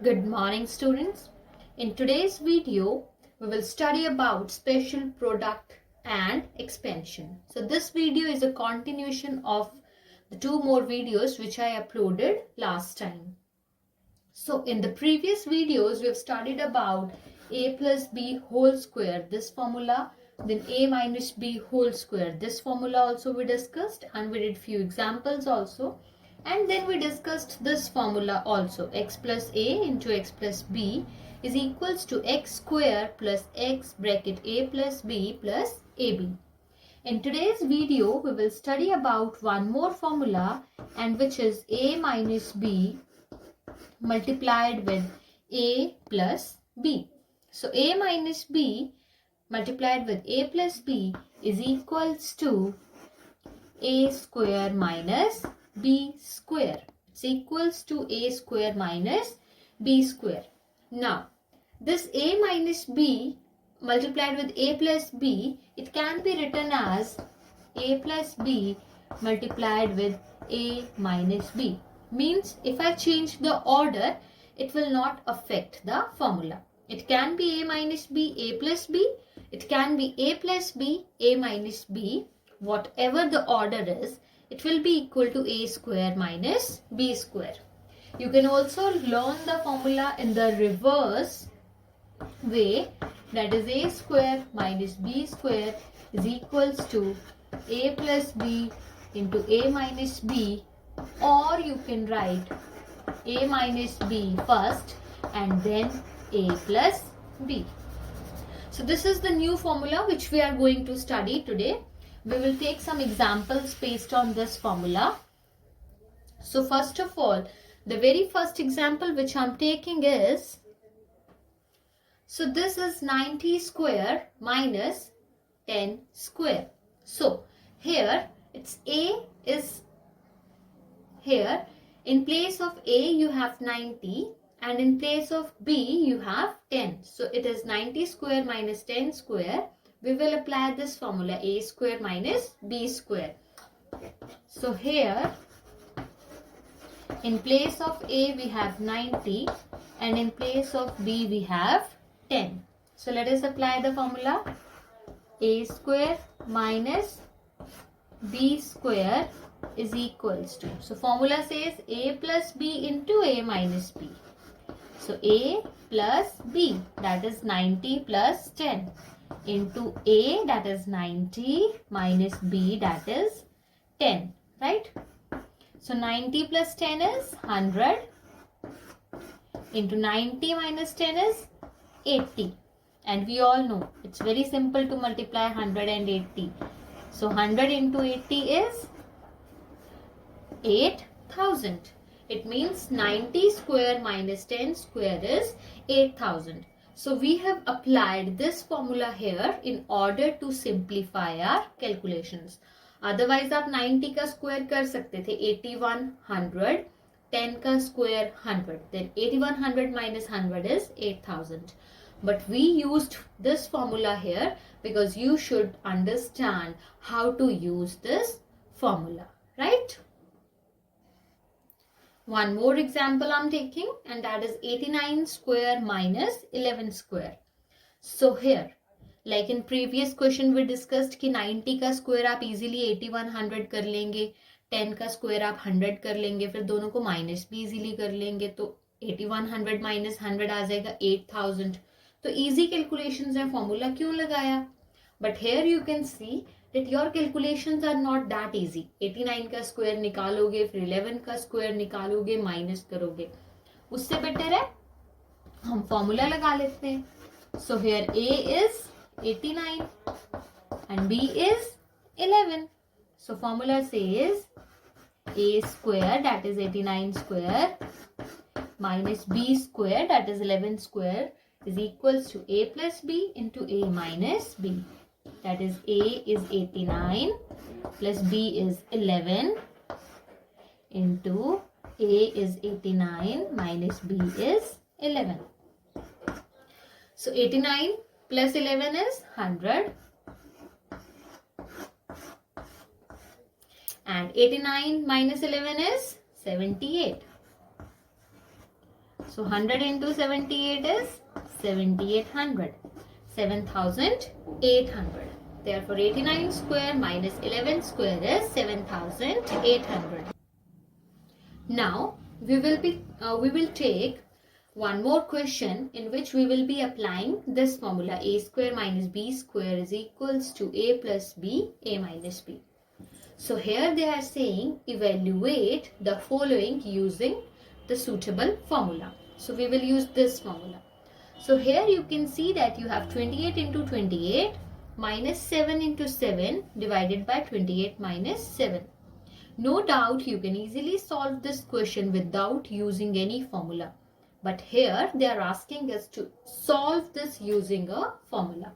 Good morning, students. In today's video, we will study about special product and expansion. So this video is a continuation of the two more videos which I uploaded last time. So in the previous videos, we have studied about a plus b whole square, this formula, then a minus b whole square, this formula also we discussed, and we did few examples also. And then we discussed this formula also, x plus a into x plus b is equals to x square plus x bracket a plus b plus ab. In today's video, we will study about one more formula, and which is a minus b multiplied with a plus b. So a minus b multiplied with a plus b is equals to a square minus b square. It's equals to a square minus b square. Now, this a minus b multiplied with a plus b, it can be written as a plus b multiplied with a minus b. Means if I change the order, it will not affect the formula. It can be a minus b, a plus b. It can be a plus b, a minus b. Whatever the order is, it will be equal to a square minus b square. You can also learn the formula in the reverse way, that is a square minus b square is equals to a plus b into a minus b, or you can write a minus b first and then a plus b. So this is the new formula which we are going to study today. We will take some examples based on this formula. So first of all, the very first example which I am taking is, so this is 90 square minus 10 square. So here it's a is here, in place of a you have 90 and in place of b you have 10. So it is 90 square minus 10 square. We will apply this formula, a square minus b square. So here in place of a we have 90 and in place of b we have 10. So let us apply the formula, a square minus b square is equals to, so formula says a plus b into a minus b. So a plus b, that is 90 plus 10, into a, that is 90, minus b, that is 10, right? So 90 plus 10 is 100, into 90 minus 10 is 80. And we all know it's very simple to multiply 100 and 80. So 100 into 80 is 8,000. It means 90 square minus 10 square is 8,000. So we have applied this formula here in order to simplify our calculations. Otherwise आप 90 का square कर सकते थे, 8100, 10 का square 100. Then 8100 minus 100 is 8,000. But we used this formula here because you should understand how to use this formula, right? One more example I'm taking, and that is 89 square minus 11 square. So here, like in previous question we discussed कि 90 का square आप easily 8100 कर लेंगे, 10 का square आप 100 कर लेंगे, फिर दोनों को minus भी easily कर लेंगे, तो 8100 minus 100 आ जाएगा 8000. तो easy calculations है, formula क्यों लगाया? But here you can see that your calculations are not that easy. 89 का square निकालोगे, फिर 11 का square निकालोगे, minus करोगे. उससे better है हम formula लगा लेते हैं. So here a is 89 and b is 11. So formula says a square, that is 89 square, minus b square, that is 11 square, is equals to a plus b into a minus b. That is a is 89 plus b is 11 into a is 89 minus b is 11. So 89 plus 11 is 100 and 89 minus 11 is 78. So 100 into 78 is 7800. 7800. Therefore 89 square minus 11 square is 7800. Now we will take one more question in which we will be applying this formula: a square minus b square is equals to a plus b, a minus b. So here they are saying evaluate the following using the suitable formula. So we will use this formula. So here you can see that you have 28 into 28 minus 7 into 7 divided by 28 minus 7. No doubt you can easily solve this question without using any formula. But here they are asking us to solve this using a formula.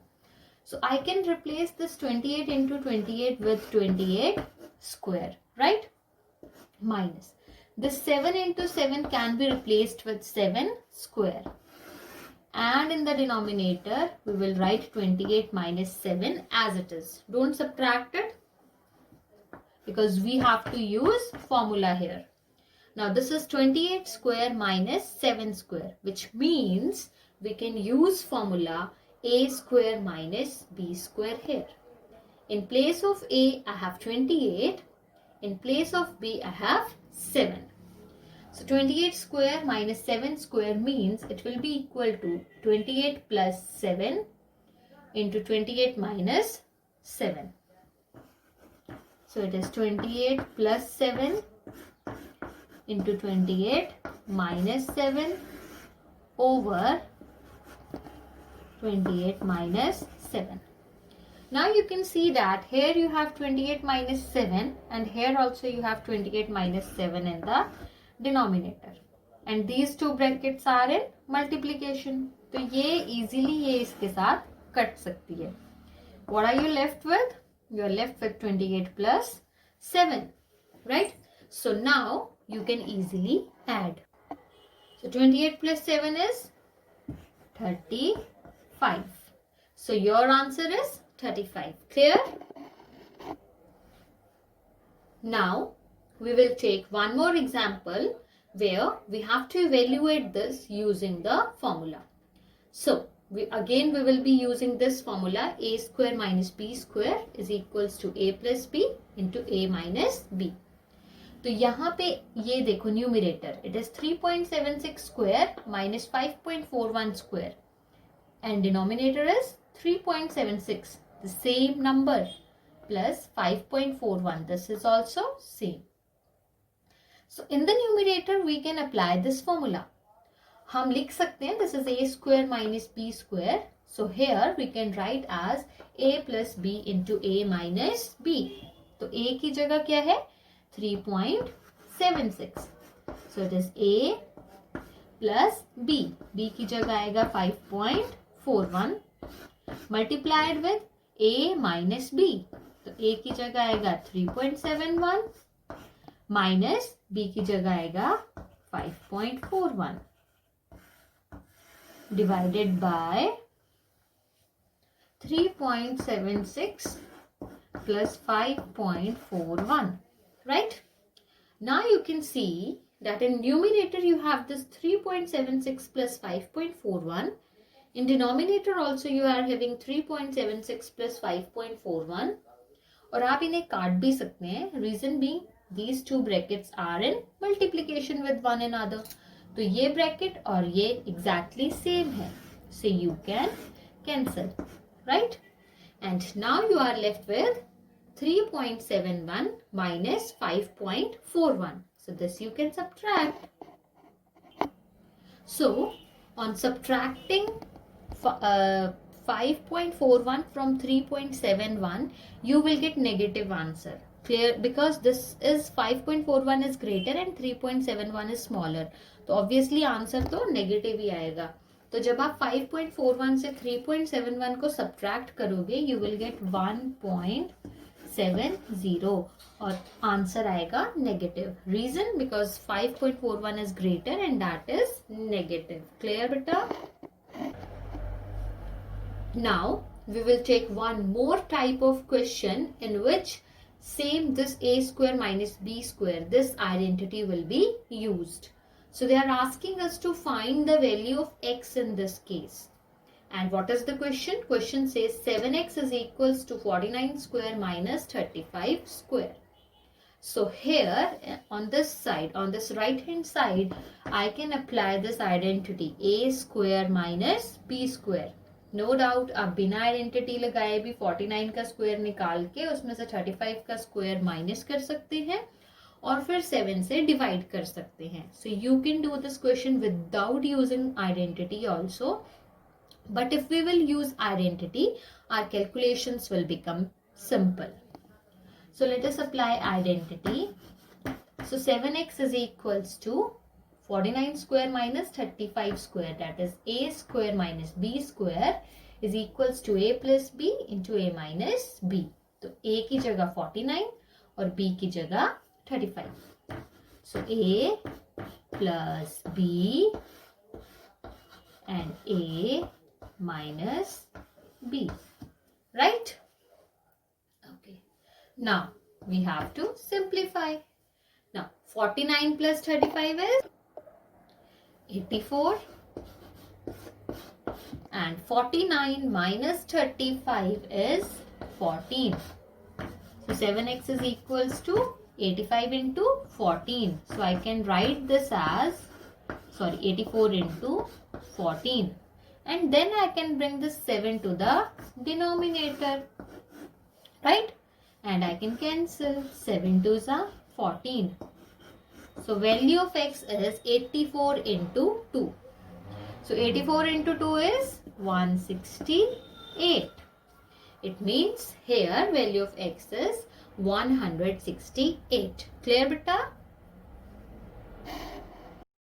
So I can replace this 28 into 28 with 28 square, right? Minus. This 7 into 7 can be replaced with 7 square. And in the denominator, we will write 28 minus 7 as it is. Don't subtract it, because we have to use formula here. Now this is 28 square minus 7 square, which means we can use formula a square minus b square here. In place of a, I have 28. In place of b, I have 7. So 28 square minus 7 square means it will be equal to 28 plus 7 into 28 minus 7. So it is 28 plus 7 into 28 minus 7 over 28 minus 7. Now you can see that here you have 28 minus 7 and here also you have 28 minus 7 in the denominator. And these two brackets are in multiplication. तो ये easily ये इसके साथ cut सकती है. What are you left with? You are left with 28 plus 7, right? So now you can easily add. So 28 plus 7 is 35. So your answer is 35. Clear? Now we will take one more example where we have to evaluate this using the formula. So we will be using this formula: a square minus b square is equals to a plus b into a minus b. तो यहाँ पे ये देखो numerator, it is 3.76 square minus 5.41 square and denominator is 3.76, the same number, plus 5.41, this is also same. So in the numerator we can apply this formula. हम लिख सकते हैं this is a square minus b square. So here we can write as a plus b into a minus b. तो a की जगह क्या है? 3.76. So it is a plus b. b की जगह आएगा 5.41 multiplied with a minus b. तो a की जगह आएगा 3.71 minus b की जगह आएगा 5.41 divided by 3.76 plus 5.41, right? Now you can see that in numerator you have this 3.76 plus 5.41. In denominator also you are having 3.76 plus 5.41. और आप इन्हें काट भी सकते हैं. Reason being these two brackets are in multiplication with one another. तो ये bracket और ये exactly same है. So you can cancel, right? And now you are left with 3.71 minus 5.41. So this you can subtract. So on subtracting 5.41 from 3.71, you will get negative answer. Clear? Because this is 5.41 is greater and 3.71 is smaller. तो obviously answer तो negative ही आएगा. तो जब आप 5.41 से 3.71 को subtract करोगे, you will get 1.70 और answer आएगा negative. Reason? Because 5.41 is greater and that is negative. Clear beta? Now we will take one more type of question in which same this a square minus b square, this identity will be used. So they are asking us to find the value of x in this case. And what is the question? Question says 7x is equals to 49 square minus 35 square. So here on this side, on this right hand side, I can apply this identity a square minus b square. No doubt आप बिना identity लगाए भी 49 का square निकाल के उसमें से 35 का स्क्वायर माइनस कर सकते हैं और फिर 7 से डिवाइड कर सकते हैं. So you can do this question without using identity also, but if we will use identity our calculations will become simple. So let us apply identity. So 7x is equals to 49 square minus 35 square, that is a square minus b square is equals to a plus b into a minus b. तो a की जगह 49 और b की जगह 35. So a plus b and a minus b, right? Now we have to simplify. Now 49 plus 35 is 84 and 49 minus 35 is 14. So 7x is equals to 85 into 14. So I can write this as 84 into 14, and then I can bring this 7 to the denominator, right? And I can cancel 7 2s are 14. So value of x is 84 into 2. So 84 into 2 is 168. It means here value of x is 168. Clear beta?